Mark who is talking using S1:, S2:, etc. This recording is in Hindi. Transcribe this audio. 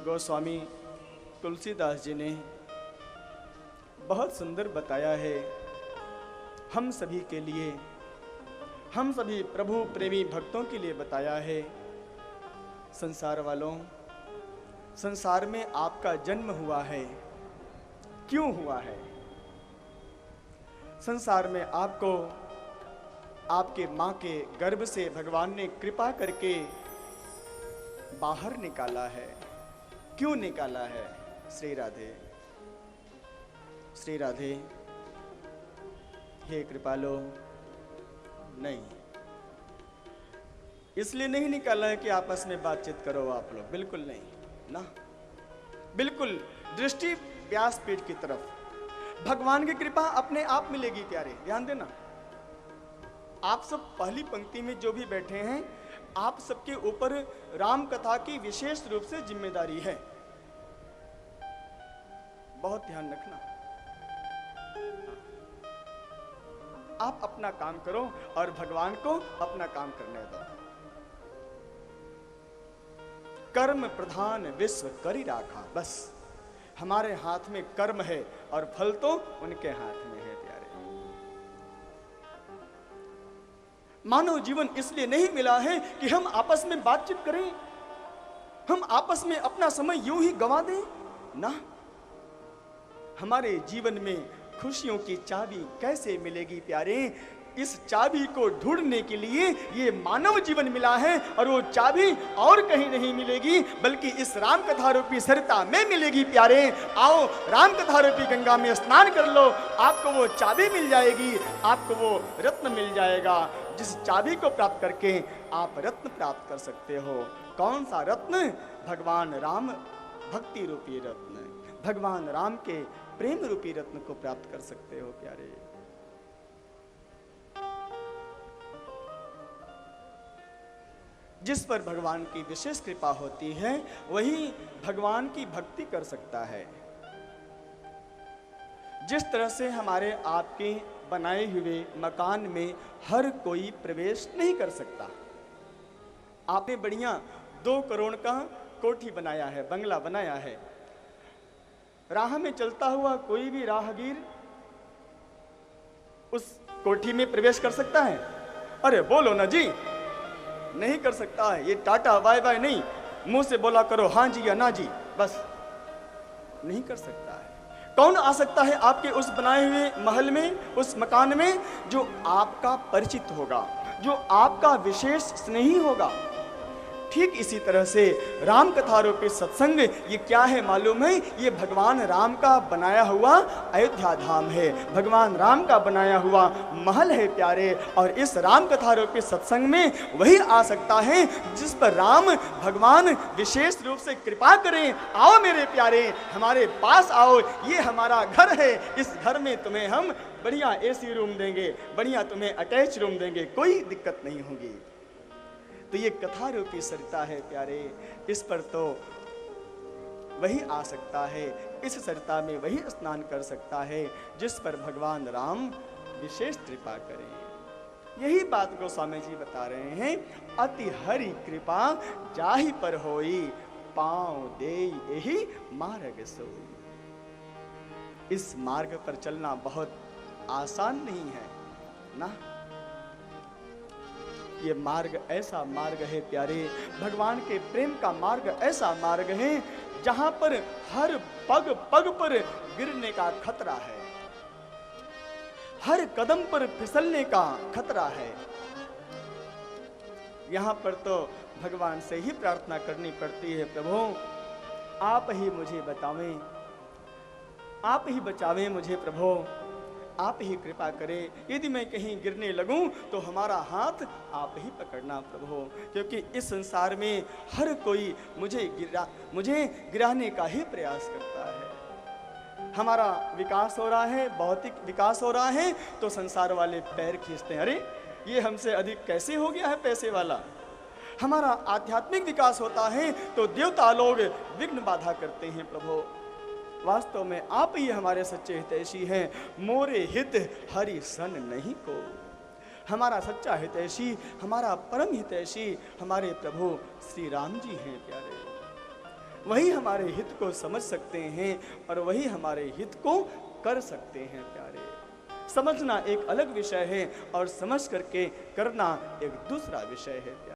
S1: गोस्वामी तुलसीदास जी ने बहुत सुंदर बताया है हम सभी के लिए, हम सभी प्रभु प्रेमी भक्तों के लिए बताया है। संसार वालों, संसार में आपका जन्म हुआ है, क्यों हुआ है? संसार में आपको आपके मां के गर्भ से भगवान ने कृपा करके बाहर निकाला है। क्यों निकाला है? श्री राधे, श्री राधे। हे कृपालो, नहीं, इसलिए नहीं निकाला है कि आपस में बातचीत करो आप लोग, बिल्कुल नहीं ना, बिल्कुल दृष्टि व्यासपीठ की तरफ। भगवान की कृपा अपने आप मिलेगी प्यारे, ध्यान देना। आप सब पहली पंक्ति में जो भी बैठे हैं, आप सबके ऊपर राम कथा की विशेष रूप से जिम्मेदारी है, बहुत ध्यान रखना। आप अपना काम करो और भगवान को अपना काम करने दो। कर्म प्रधान विश्व करी राखा, बस हमारे हाथ में कर्म है और फल तो उनके हाथ में है प्यारे। मानव जीवन इसलिए नहीं मिला है कि हम आपस में बातचीत करें, हम आपस में अपना समय यूं ही गंवा दें ना। हमारे जीवन में खुशियों की चाबी कैसे मिलेगी प्यारे? इस चाबी को ढूंढने के लिए ये मानव जीवन मिला है और वो चाबी और कहीं नहीं मिलेगी बल्कि इस राम कथा रूपी सरिता में मिलेगी प्यारे। आओ राम कथा रूपी गंगा में स्नान कर लो, आपको वो चाबी मिल जाएगी, आपको वो रत्न मिल जाएगा, जिस चाबी को प्राप्त करके आप रत्न प्राप्त कर सकते हो। कौन सा रत्न? भगवान राम भक्ति रूपी रत्न, भगवान राम के प्रेम रूपी रत्न को प्राप्त कर सकते हो प्यारे। जिस पर भगवान की विशेष कृपा होती है वही भगवान की भक्ति कर सकता है। जिस तरह से हमारे आपके बनाए हुए मकान में हर कोई प्रवेश नहीं कर सकता। आपने बढ़िया 2 करोड़ का कोठी बनाया है, बंगला बनाया है, राह में चलता हुआ कोई भी राहगीर उस कोठी में प्रवेश कर सकता है? अरे बोलो ना जी, नहीं कर सकता है। ये टाटा बाय बाय नहीं, मुंह से बोला करो हाँ जी या ना जी, बस नहीं कर सकता है। कौन आ सकता है आपके उस बनाए हुए महल में, उस मकान में? जो आपका परिचित होगा, जो आपका विशेष स्नेही होगा। ठीक इसी तरह से राम कथा रूपी सत्संग ये क्या है मालूम है? ये भगवान राम का बनाया हुआ अयोध्या धाम है, भगवान राम का बनाया हुआ महल है प्यारे। और इस राम कथा रूपी सत्संग में वही आ सकता है जिस पर राम भगवान विशेष रूप से कृपा करें। आओ मेरे प्यारे, हमारे पास आओ, ये हमारा घर है, इस घर में तुम्हें हम बढ़िया एसी रूम देंगे, बढ़िया तुम्हें अटैच रूम देंगे, कोई दिक्कत नहीं होगी। तो ये कथा रूपी सरिता है प्यारे, इस पर तो वही आ सकता है, इस सरिता में वही स्नान कर सकता है जिस पर भगवान राम विशेष कृपा करें। यही बात गोस्वामी जी बता रहे हैं, अति हरि कृपा जाहि पर होई, पांव देई यही मार्ग सोई। इस मार्ग पर चलना बहुत आसान नहीं है ना। ये मार्ग ऐसा मार्ग है प्यारे, भगवान के प्रेम का मार्ग ऐसा मार्ग है जहां पर हर पग पग पर गिरने का खतरा है, हर कदम पर फिसलने का खतरा है। यहां पर तो भगवान से ही प्रार्थना करनी पड़ती है, प्रभु आप ही मुझे बतावें, आप ही बचावें मुझे प्रभु, आप ही कृपा करें। यदि मैं कहीं गिरने लगूं तो हमारा हाथ आप ही पकड़ना प्रभु, क्योंकि इस संसार में हर कोई मुझे गिराने का ही प्रयास करता है। हमारा विकास हो रहा है, भौतिक विकास हो रहा है, तो संसार वाले पैर खींचते हैं, अरे ये हमसे अधिक कैसे हो गया है पैसे वाला। हमारा आध्यात्मिक विकास होता है तो देवता लोग विघ्न बाधा करते हैं प्रभु। वास्तव में आप ही हमारे सच्चे हितैषी हैं, मोरे हित हरि सन नहीं को। हमारा सच्चा हितैषी, हमारा परम हितैषी हमारे प्रभु श्री राम जी हैं प्यारे। वही हमारे हित को समझ सकते हैं और वही हमारे हित को कर सकते हैं प्यारे। समझना एक अलग विषय है और समझ करके करना एक दूसरा विषय है प्यारे।